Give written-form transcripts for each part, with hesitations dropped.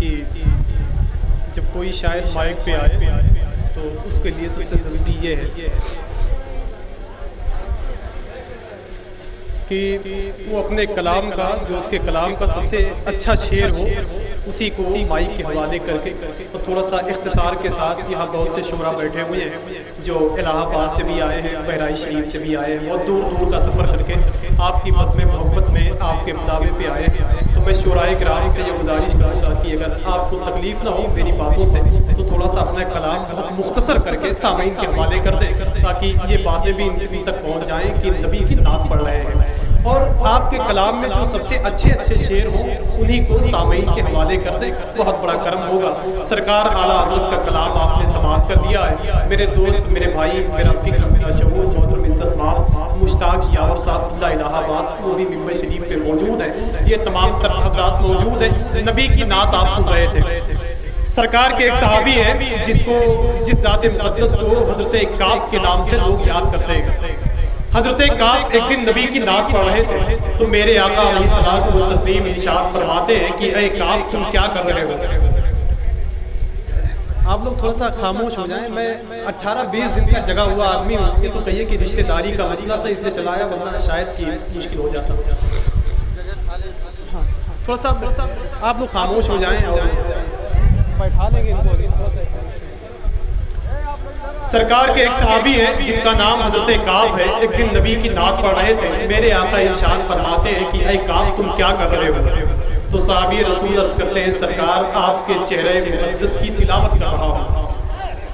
कि जब कोई शायर माइक पे आए तो उसके लिए सबसे ज़रूरी ये है कि वो अपने कलाम का, जो उसके कलाम का सबसे अच्छा शेर हो, उसी को माइक के हवाले करके तो थोड़ा सा इख्तिसार के साथ। यहाँ बहुत से शुरा बैठे हुए हैं जो इलाहाबाद से भी आए हैं, बहराइच शरीफ से भी आए हैं, बहुत दूर दूर का सफ़र करके आपकी बज़्म मोहब्बत में आपके बुलावे पे आए हैं। तो मैं शुराए किराम से ये गुजारिश करूँगा कि अगर आपको तकलीफ़ ना हो मेरी बातों से तो थोड़ा सा अपना कलाम बहुत मुख्तसर करके सामीन के हवाले कर दें, ताकि ये बातें भी इन तक पहुँच जाएँ कि नबी की नात पढ़ रहे हैं। और आपके कलाम में जो सबसे अच्छे अच्छे शेर हों उन्हीं को सामीन के हवाले कर दें, बहुत बड़ा करम होगा। सरकार आला हज़रत का कलाम आपने समाज कर दिया है। मेरे दोस्त, मेरे भाई, मेरा फिक्र, मेरा शऊर, मोहतरम इज़्ज़त माब मुश्ताक यावर साहब इलाहाबाद, वो भी मिंबर शरीफ पे मौजूद है। ये तमाम हज़रात मौजूद हैं। नबी की नात आप सुन रहे थे। सरकार के एक सहाबी है जिस ज़ात मुक़द्दस को हज़रत काब के नाम से लोग याद करते हैं। हज़रत काब एक दिन नबी की नात पढ़ रहे थे तो मेरे आका अलैहिस्सलातु व तस्लीम इरशाद फरमाते हैं कि ए काब तुम क्या कर रहे हो। आप लोग थोड़ा सा खामोश हो जाएं। मैं 18-20 दिन का जगा हुआ आदमी हूँ। ये तो कहिए कि रिश्तेदारी का मसला था इसलिए चलाया, वरना शायद कि मुश्किल हो जाता। हाँ, थोड़ा सा आप लोग खामोश हो जाएं और बैठा लेंगे इनको। थोड़ा सा सरकार के एक सहाबी हैं जिनका नाम हज़रत काब है। एक दिन नबी की नात पढ़ रहे थे। मेरे आका इरशाद फरमाते हैं कि ऐ काब तुम क्या कर रहे हो। तो सहाबी रसूल अर्ज़ करते हैं सरकार आपके चेहरे मुक़द्दस की तिलावत कर रहा हूँ।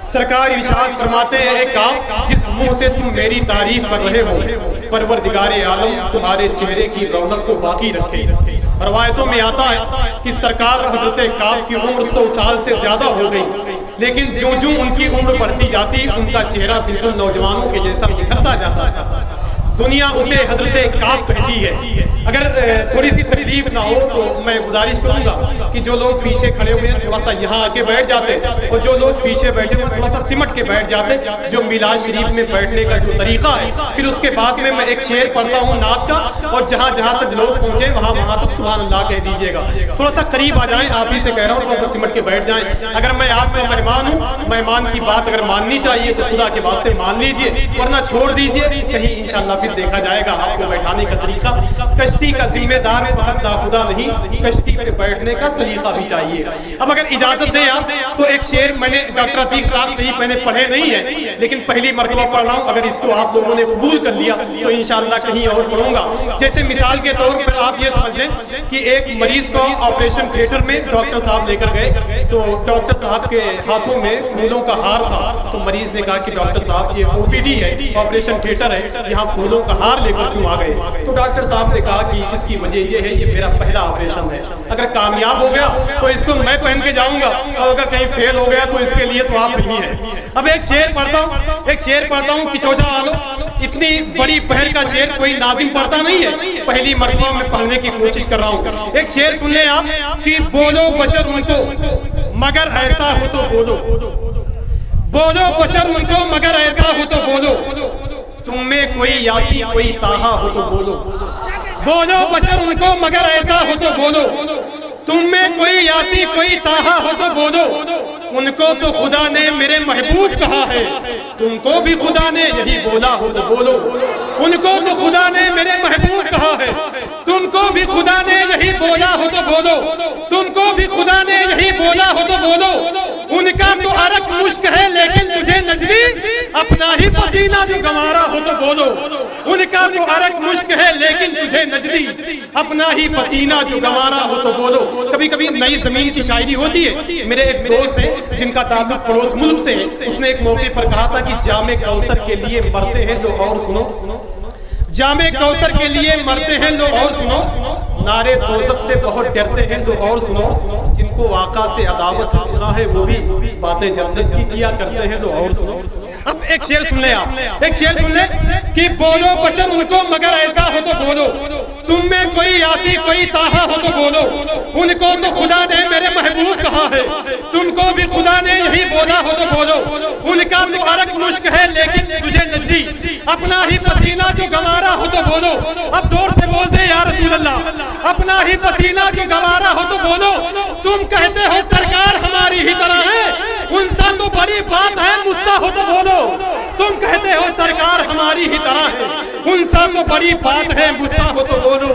सरकार इरशाद फरमाते हैं काब जिस मुंह से तुम मेरी तारीफ कर रहे हो परवरदिगारे आलम तुम्हारे चेहरे की रौनक को बाकी रखे। रवायतों में आता है कि सरकार हज़रत काब की उम्र 100 साल से ज़्यादा हो गई, लेकिन जो जो उनकी उम्र बढ़ती जाती उनका चेहरा बिल्कुल नौजवानों के जैसा निखरता जाता था। दुनिया उसे हज़रत काब कहती है। अगर थोड़ी सी तकलीफ ना हो तो मैं गुजारिश करूंगा कि जो लोग पीछे खड़े हुए हैं थोड़ा सा यहाँ आके बैठ जाते, और जो लोग पीछे बैठे हुए थोड़ा सा सिमट के बैठ जाते, जो मिलाद शरीफ में बैठने का जो तरीका है। फिर उसके बाद में मैं एक शेर पढ़ता हूँ नात का, और जहाँ जहाँ तक लोग पहुँचे वहाँ तक सुभान अल्लाह कह दीजिएगा। थोड़ा सा करीब आ जाएं, आप ही से कह रहा हूँ, थोड़ा सा सिमट के बैठ जाएं। अगर मैं आपका मेहमान हूँ, मेहमान की बात अगर माननी चाहिए तो खुदा के वास्ते मान लीजिए, वरना छोड़ दीजिए। कहीं इंशाअल्लाह फिर देखा जाएगा आपको बैठाने का तरीका। कश्ती का जिम्मेदार फकत खुदा नहीं, कश्ती पे बैठने का सलीका भी चाहिए। अब अगर इजाजत दें आप तो एक शेर मैंने डॉक्टर अतीक साहब कहीं मैंने पढ़े नहीं है, लेकिन पहली मरतबा पढ़ रहा हूँ। अगर इसको आप लोगों ने कबूल कर लिया तो इंशाअल्लाह कहीं और पढ़ूंगा। जैसे मिसाल के तौर पर आप ये समझ लें कि एक मरीज को ऑपरेशन थिएटर में डॉक्टर साहब लेकर गए, तो डॉक्टर साहब के हाथों में फूलों का हार था। तो मरीज ने कहा कि डॉक्टर साहब ये ओपीडी है, ऑपरेशन थिएटर है, यहाँ फूलों का हार लेकर क्यों आ गए। तो डॉक्टर साहब ने कहा कि इसकी वजह ये है, ये मेरा पहला ऑपरेशन है। अगर कामयाब हो गया तो इसको मैं पहन के जाऊंगा, और अगर कहीं फेल हो गया तो इसके लिए तो आप नहीं है। अब एक शेर पढ़ता हूँ किचौजा वालों। इतनी बड़ी पहल का शेर कोई नाजिम पढ़ता नहीं है, पहली मरतबा में पढ़ने की कोशिश कर रहा हूँ। एक शेर सुन ले आप कि बोलो बशर उनको मगर ऐसा हो तो बोलो, बोलो बशर उनको मगर ऐसा हो तो बोलो, तुम में कोई यासी कोई ताहा हो तो बोलो, बोलो बशर उनको मगर ऐसा हो तो बोलो, तुम में कोई यासी कोई ताहा हो तो बोलो, उनको तो खुदा ने मेरे महबूब कहा है, तुमको भी खुदा ने यही बोला हो तो बोलो, उनको तो खुदा ने मेरे महबूब कहा है, तुमको भी खुदा ने यही बोला हो तो बोलो, तुमको भी खुदा ने यही बोला हो तो बोलो, उनका तो अरक मुश्क है लेकिन तुझे नजदी, अपना ही पसीना जो गंवारा हो तो बोलो, उनका तो अरक मुश्क है लेकिन तुझे नजदी, अपना ही पसीना जो गंवारा हो तो बोलो। कभी कभी नई जमीन की शायरी होती है। मेरे एक दोस्त है जिनका ताल्लुक पड़ोस मुल्क से है, उसने एक मौके पर कहा था कि जामे कौसर के लिए मरते हैं लोग और सुनो, जामे कौसर के लिए मरते हैं लोग और सुनो, नारे दोज़ख से बहुत डरते हैं लोग और सुनो, जिनको आका से अदावत सुना है वो भी बातें जन्नत की किया करते हैं लोग और सुनो। अब एक शेर सुन ले आप, एक शेर सुन ले कि बोलो बशर उनको मगर ऐसा हो तो बोलो, तुम में कोई यासी कोई ताहा हो तो बोलो, उनको तो खुदा ने मेरे महबूब कहा है, तुमको भी खुदा ने यही बोला हो तो बोलो, उनका तो अरक मुश्क है लेकिन तुझे नजदी, अपना ही पसीना जो गंवारा हो तो बोलो, अब जोर से बोल दे या रसूल अल्लाह। अपना ही पसीना जो गंवारा हो तो बोलो। तुम कहते हो सरकार हमारी ही तरह है, उनसा तो बड़ी बात है, मुझसा हो तो बोलो। तुम कहते हो सरकार हमारी ही तरह है, उनसा तो बड़ी बात है, मुझसा हो तो बोलो।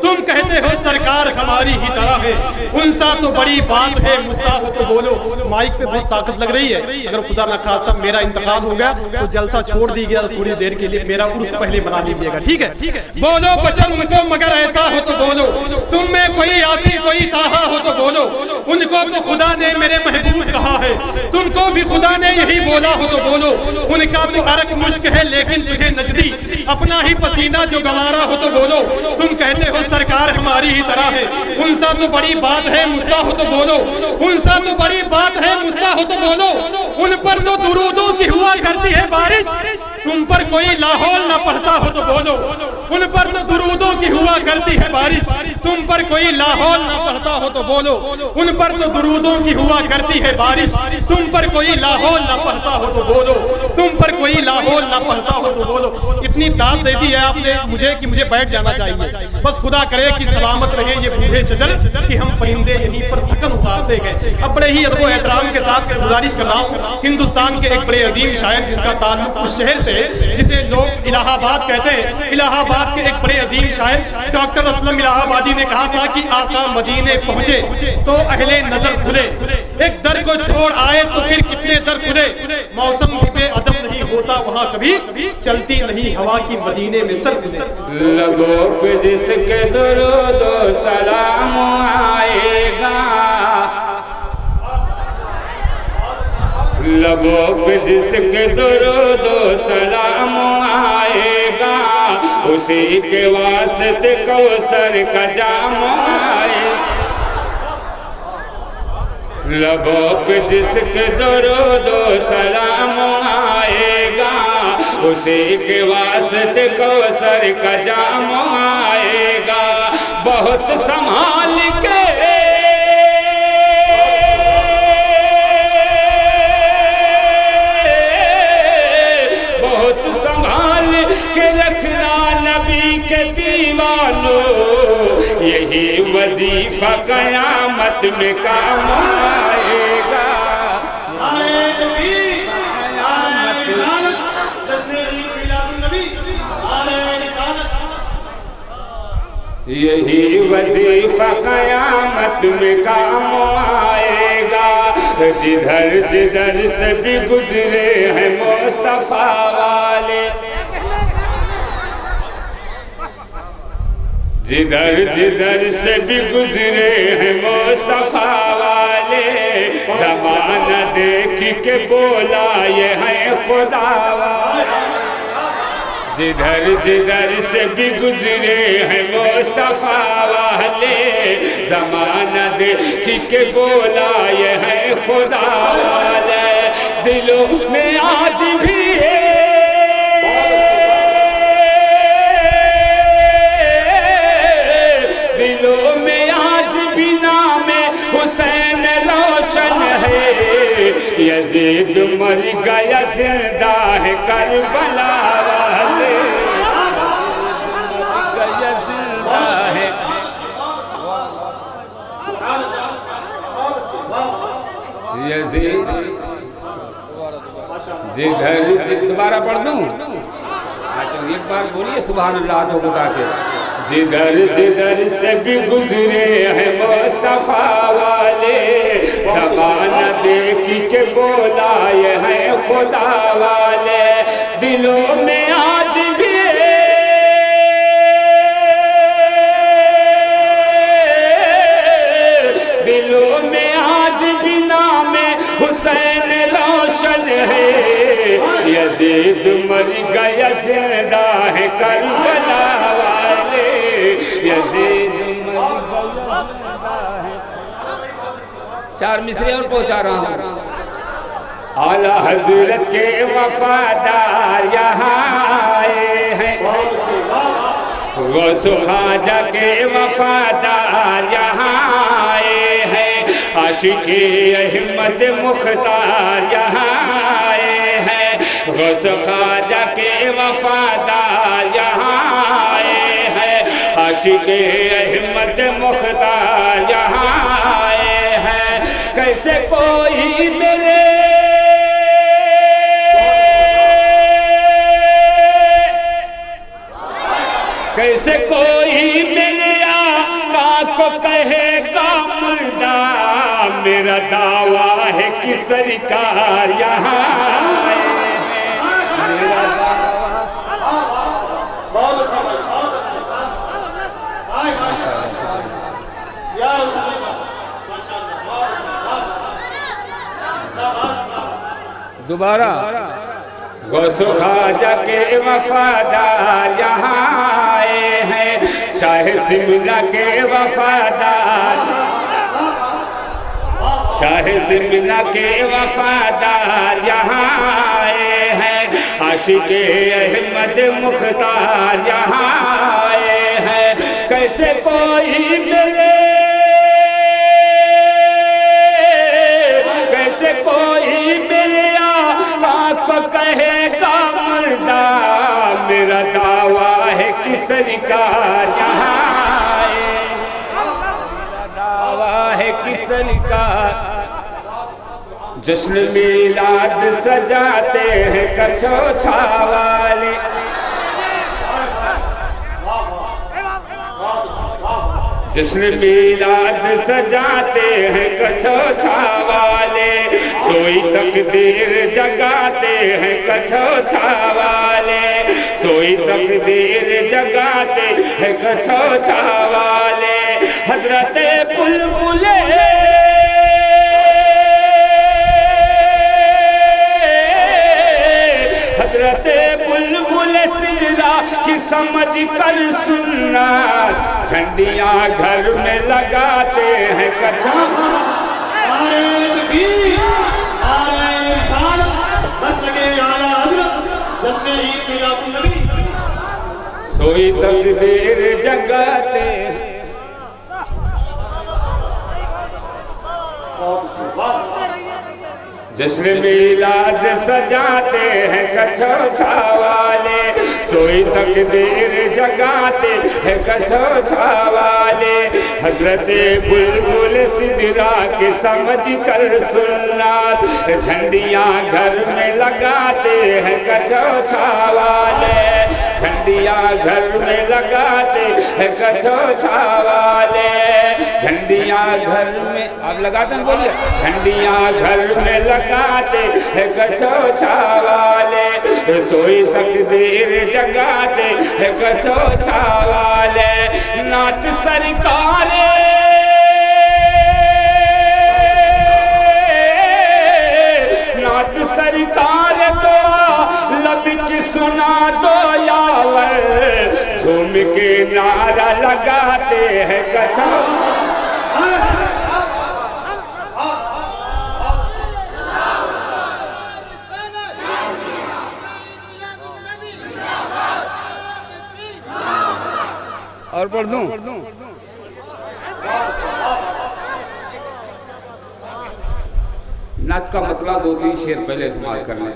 तुम कहते हो सरकार हमारी ही तरह है, उनसा तो बड़ी बात है, मुझसा हो तो बोलो। माइक पे बहुत ताकत लग रही है, अगर खुदा न खासा मेरा इंतकाल हो गया तो जलसा छोड़ दी गया थोड़ी देर के लिए, मेरा उर्स पहले बना लीजिएगा, ठीक है? बोलो बशर उनको मगर ऐसा हो तो बोलो, तुम में कोई आसी कोई ताहा हो तो बोलो। उनको तो खुदा ने मेरे महबूब कहा है, तुमको भी खुदा ने यही बोला हो तो बोलो। उनका तो अर्क मुश्क है लेकिन तुझे नजदी, अपना ही पसीना जो गंवारा हो तो बोलो। तुम कहते हो सरकार हमारी ही तरह है, उनसा तो बड़ी बात है, मुझसा हो तो बोलो। उनसा तो बड़ी बात है, मुझसा हो तो बोलो। उन पर तो दुरूदों की हुआ करती है बारिश, तुम पर कोई लाहौल ना पड़ता हो तो बोलो। उन पर तो दुरूदों की हुआ करती है बारिश, तुम पर कोई लाहौल ना पड़ता हो तो बोलो। उन पर तो दुरूदों की हुआ करती है बारिश, तुम पर कोई लाहौल ना पड़ता हो तो बोलो। तुम पर कोई लाहौल ना पड़ता हो तो बोलो। इतनी दाद दे दी है आपने मुझे कि मुझे बैठ जाना चाहिए। बस खुदा करे कि सलामत रहे ये बूढ़े शजर कि हम परिंदे यहीं पर थकन उतारते गए। अब बड़े ही अदब एहतराम के साथ गुजारिश कर रहा हूँ, हिंदुस्तान के एक बड़े अजीम शायर जिसका ताल्लुक उस शहर से जिसे लोग इलाहाबाद कहते हैं, इलाहाबाद के एक बड़े अजीम शायर डॉक्टर असलम इलाहाबादी ने कहा था कि आका मदीने पहुंचे तो अहले नजर खुले, एक दर को छोड़ आए तो फिर कितने दर खुले। मौसम से अदब नहीं होता वहां कभी, चलती नहीं हवा की मदीने में सर खुले। लबों पे जिसके दुरूद सलाम आएगा, लबों पे जिसके दुरूद सलाम आएगा, उसी के वास्ते कौसर का जाम आएगा। लबों पे जिसके दुरूद सलाम आएगा, उसी के वास्ते कौसर का जाम आएगा। बहुत संभाल के रखना नबी के दीवानों, यही वजीफा कयामत में काम आएगा। यही वजीफा कयामत में काम आएगा। जिधर जिधर से भी गुजरे हैं मुस्तफा वाले, जिधर जिधर से भी गुजरे हैं मुस्तफा वाले, ज़माना देख के बोला ये है खुदा वाले। जिधर जिधर से भी गुजरे हैं मुस्तफा वाले, ज़माना देख के बोला ये है खुदा वाले। दिलों में आज भी दिलों में आज भी नाम हुसैन रोशन है। यजीद मर गया जिंदा है करबला वाले, गया जिंदा है। यजीद जिधर दोबारा पढ़ दूं, एक बार बोलिए सुभान अल्लाह तो बता के। जिधर जिधर से भी गुजरे हैं मुस्तफा वाले, ज़माना देख के बोला ये है खुदा वाले। दिलों में आज भी दिलों में आज भी नाम हुसैन रोशन है। यजीद मर गया जिंदा है करबला वाले, यजीद मर गया जिंदा है। चार मिसरे और पहुंचा रहा हूँ। आला हजरत के वफादार यहाँ आए हैं, गौस ख्वाजा के वफादार यहाँ आए हैं, आशिक़े अहमद मुख्तार यहाँ आए हैं। गौस ख्वाजा के वफादार यहाँ आए हैं, आशिक अहमद मुख्तार यहाँ आए हैं। कैसे कोई मेरे कैसे कोई मेरे आका को कहेगा मुर्दा, मेरा दावा है कि सरकार यहाँ आए हैं। मेरा दोबारा गौस ख्वाजा के वफादार यहाँ आए हैं, शाह सिमला के वफादार, शाह सिमला के वफादार यहाँ आए हैं, आशिक अहमद मुख्तार यहाँ आए हैं। कैसे कोई मिले, कैसे कोई मिले को कहेगा मुर्दा, मेरा दावा है कि सरकार यहाँ आए, मेरा दावा है कि सरकार। जश्न मिलाद सजाते हैं कछोछा वाले, जश्न मिलाद सजाते हैं कछोछा वाले, सोई तकदीर जगाते हैं कछोछा वाले, सोई तकदीर जगाते हैं कछोछा वाले। हजरत बुलबुले हजरत बुलबुल सिदरा की समझ कर सुनना, झंडियां घर में लगाते हैं कछा। सोई तकदीर जगाते जश्न मिलाद सजाते हैं कछोछा वाले, सोई तकदीर जगाते हैं कछोछा वाले। हजरत बुलबुल सिदरा के समझ कर सुनना, झंडियां घर में लगाते हैं कछोछा वाले, झंडियां घर में लगाते हैं कछोछा वाले, झंडियां घर में आप लगाते हैं, बोलिए झंडियां घर में लगाते हैं कछोछा वाले, सोई तकदीर जगाते हैं कछोछा वाले। नात सरकार नात सरकार दो लब की सुना दो यावर, झूम के नारा लगाते हैं कछोछा। और पढ़ दूं? नात का मतलब 2-3 शेर पहले इस्तेमाल करना।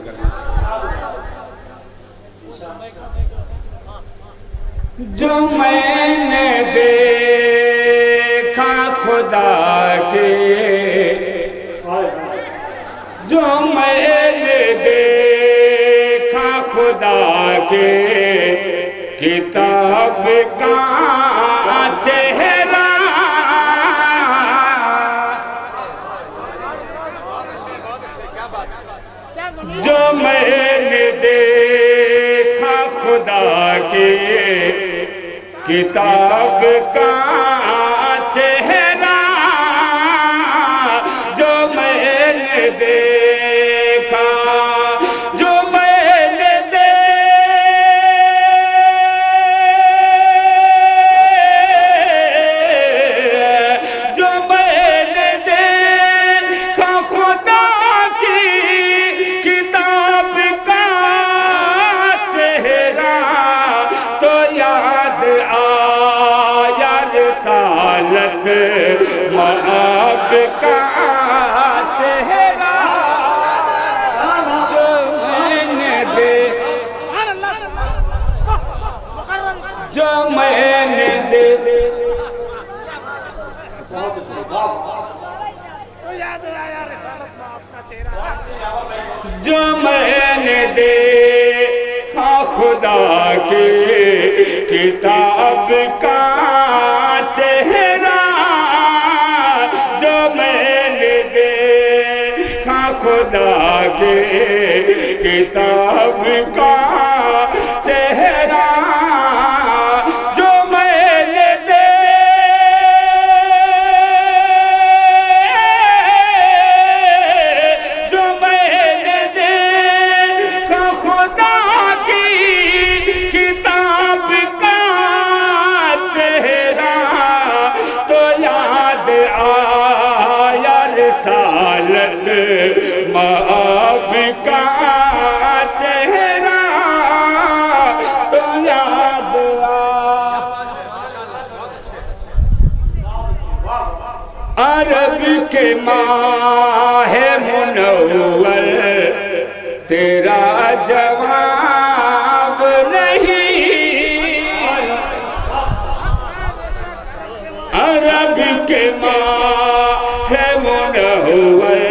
जो मैंने देखा खुदा के, जो मैंने देखा खुदा के, किताब का चेहरा, जो मैंने देखा खुदा के, किताब का चेहरा, जो मैंने देखा, जो मैंने जो मैंने देखा खुदा की किताब का चेहरा, तो याद आया रिसालत मआब का चेहरा, जो मैंने जो मैंने देखा खुदा के किताब का चेहरा, जो मैंने देखा खुदा के किताब का चेहरा, जो मैंने देखा खुदा की किताब का चेहरा, तो याद आया रिसालत माब का चेहरा, तो याद आया अरब के माह मुनव्वर, तेरा जवाब नहीं। अरब के माह मुनव्वर,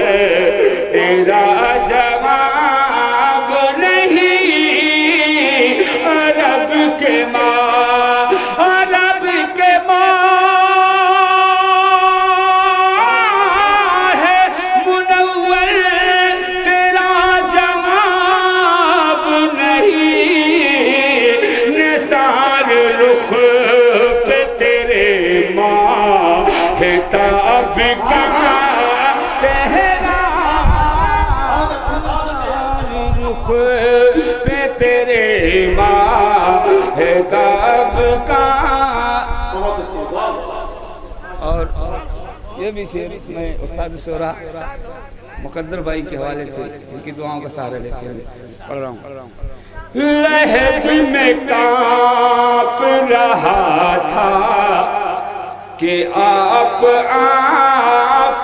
तेरा जवाब नहीं। अरब के माह, अरब के माह मुनव्वर, तेरा जवाब नहीं। निसार रुख पे तेरे माहिताब का चेहरा, रुख पे तेरे माहिताब का। और ये भी शेर मैं उस्ताद शोरा मुकद्दर भाई के हवाले से उनकी दुआओं का सहारा लेके पढ़ रहा हूँ। लहद में कांप रहा था कि आप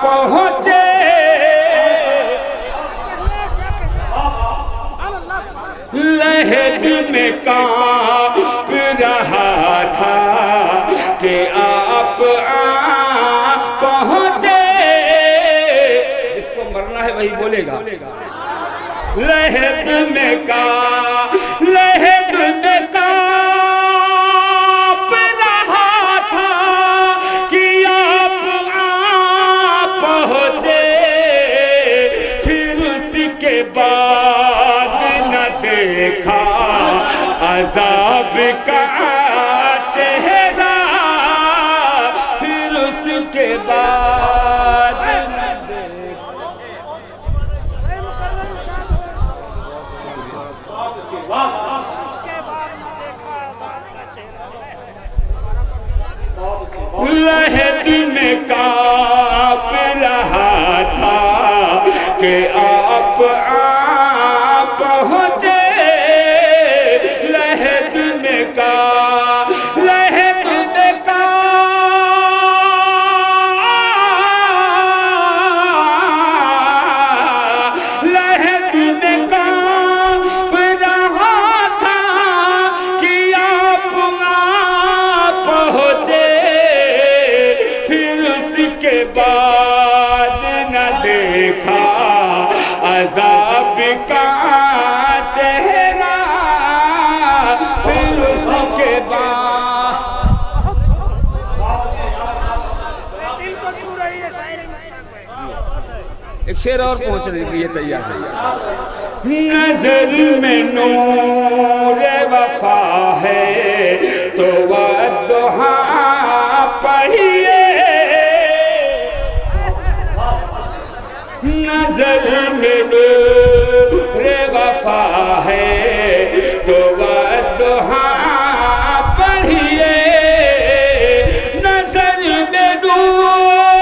पहुँचे, लहद में कांप रहा था कि आप पहुँचे। जिसको मरना है वही बोलेगा। लहद में कांप रहा था कि आप पहुँचे, फिर उसके बाद न देखा अज़ाब का चेहरा, फिर उसके बाद न देखा। लहद में कांप रहा था कि आप पहुँचे, लहद में कांप रहा था कि आप पहुँचे, फिर उसके बाद न देखा अज़ाब का चेहरा, फिर उसके बाद। दिल को छू रही है शायरी। एक शेर और पहुंचने के लिए तैयार है। नजर में नूर वफा है तो वद्दुहा पढ़िए, नजर में नूर वफा है तो वद्दुहा पढ़िए, नजर में नूर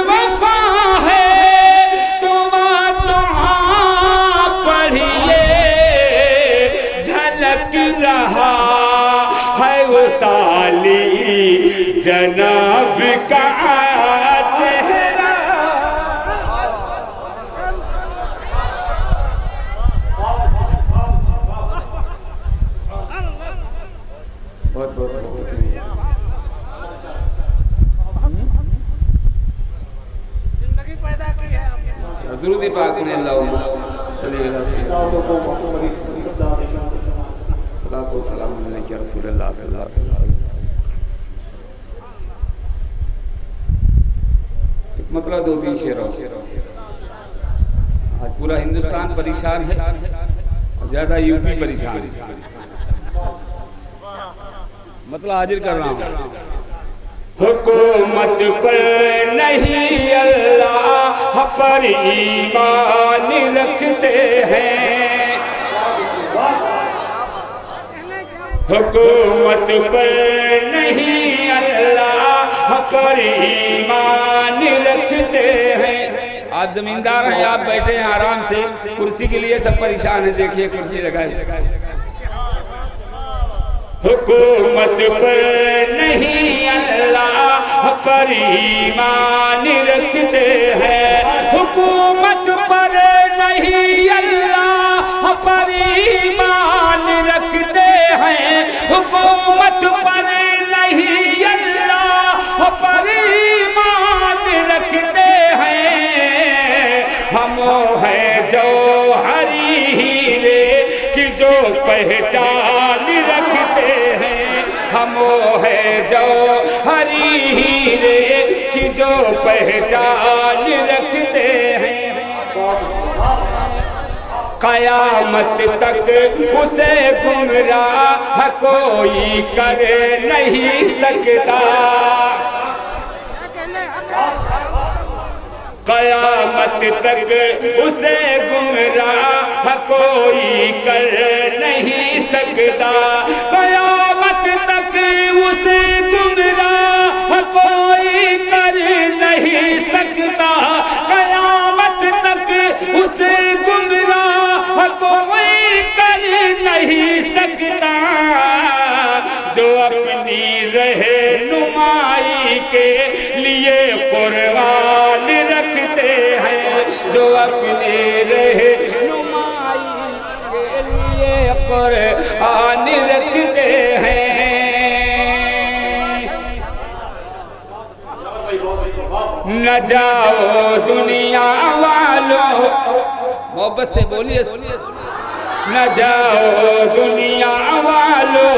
वफा है तो वद्दुहा पढ़िए, झलक रहा है वो साली जनाब का चेहरा। बहुत बहुत जिंदगी पैदा की है आपने। दुरूद पाक में अल्लाह सल्लल्लाहु अलैहि रसूलुल्लाह सल्लल्लाहु अलैहि वसल्लम। मतलब 2-3 शेर आज पूरा हिंदुस्तान परेशान है, ज्यादा यूपी परेशान है। मतलब हाजिर कर रहा हूँ। हुकूमत पर नहीं अल्लाह पर ईमान रखते हैं, हुकूमत पर नहीं अल्लाह पर ईमान रखते हैं। आप जमींदार हैं, आप बैठे हैं आराम से, कुर्सी के लिए सब परेशान है। देखिए कुर्सी लगाए। हुकूमत पर नहीं अल्लाह पर ईमान रखते हैं, हुकूमत पर नहीं अल्लाह पर ईमान रखते हैं, हुकूमत पर नहीं अल्लाह पर ईमान रखते हैं। हम है जो हरी हीरे की जो पहचान रखते हैं, हम है जो हरी हीरे की जो पहचान रखते हैं। कयामत तक उसे गुमराह कोई कर नहीं सकता, कयामत तक उसे गुमराह कोई कर नहीं सकता, कयामत तक उसे गुमराह कोई कर नहीं सकता, कयामत तक उसे गुमराह कोई कर नहीं सकता। जो अपनी रहनुमाई के लिए कुर्बान रखते हैं, जो अपने रहनुमाई के लिए कुर्बान रखते हैं। न जाओ दुनिया वालों, मोहब्बत से बोलिए, न जाओ दुनिया वालों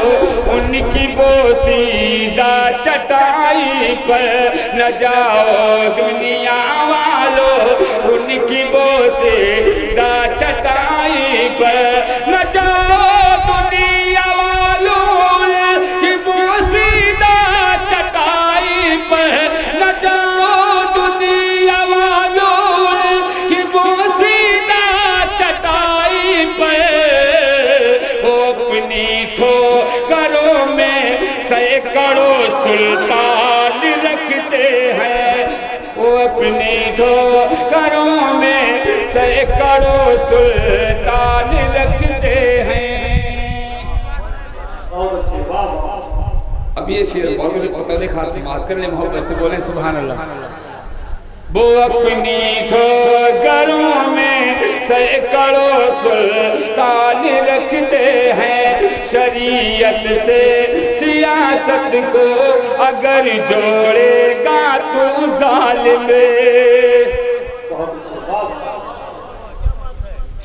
उनकी बोसीदा चटाई पर, न जाओ दुनिया वालों उनकी बोसीदा चटाई पर, न जाओ दुनिया वालों उनकी बोसीदा चटाई पर, न जाओ दुनिया वालों उनकी बोसीदा चटाई पर। अपनी ठोकरों में सैकड़ों सुल्तान रखते हैं, वो अपनी ठोकरों में सैकड़ों सुल्तान रखते हैं। अब ये शेर बहुत खास बात कर ले, मोहब्बत से बोले सुभान अल्लाह। वो अपनी ठोकरों में सैकड़ों सुल्तान रखते हैं। शरीयत से सियासत को अगर जोड़ेगा तू जालिम,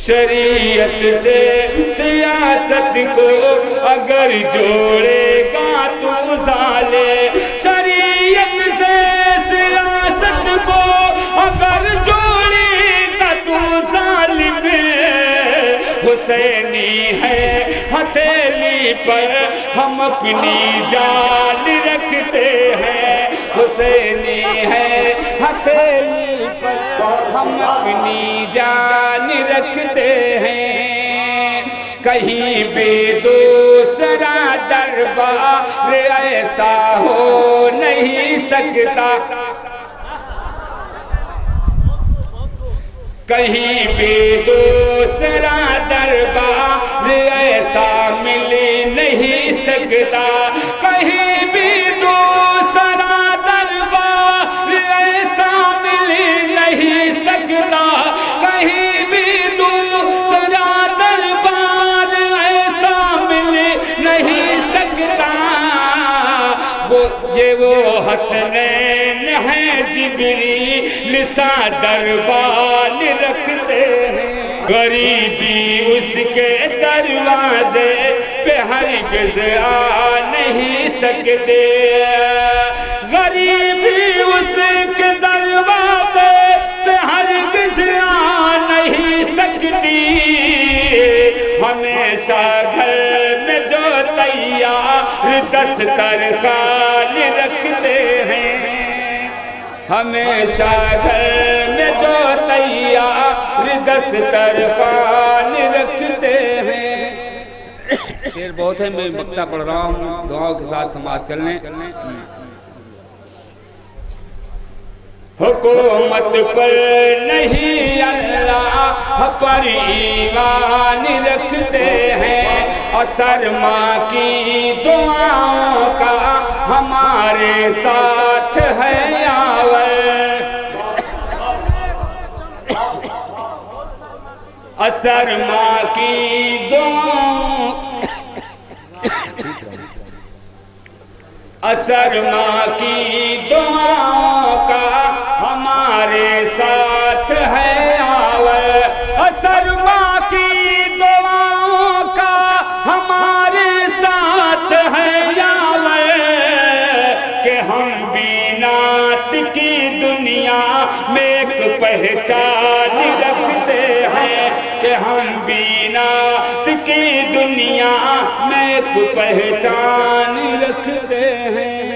शरीयत से सियासत को अगर जोड़ेगा तू जालिम, शरीयत से सियासत को अगर जोड़ेगा तू जालिम। हुसैनी है हथेली पर हम अपनी जान रखते हैं, हुसैनी है हथेली पर हम अपनी जान रखते हैं। कहीं भी दूसरा दरबार ऐसा हो नहीं सकता, कहीं भी दूसरा दरबार ऐसा मिल नहीं सकता, कहीं भी दूसरा दरबार ऐसा मिल नहीं सकता, कहीं भी दूसरा दरबार ऐसा मिल नहीं सकता। हसनैन हैं जिब्रील सा दरबान रखते हैं। गरीबी उसके दरवाजे पे हरगिज़ आ नहीं सकते, गरीबी उसके दरवाजे पे हरगिज़ आ नहीं सकती। हमेशा घर में जो तैयार दस्तरखान रखते हैं, हमेशा घर में जो तैयार दस्तरखान रखते हैं। शेर बहुत है, मैं वक्ता पढ़ रहा हूँ, दुआओं के साथ समाप्त कर लें। हुकूमत पर नहीं अल्लाह पर ईमान रखते हैं, असर माँ की दुआओं का हमारे साथ है यावर। असर माँ की दुआओं, असर माँ की दुआओं का हमारे साथ है यावर। असर माँ की दुआओं का हमारे साथ है यावर, कि हम बीनात की दुनिया में एक पहचान रखते हैं, कि हम बीनात की दुनिया में एक पहचान रखते हैं।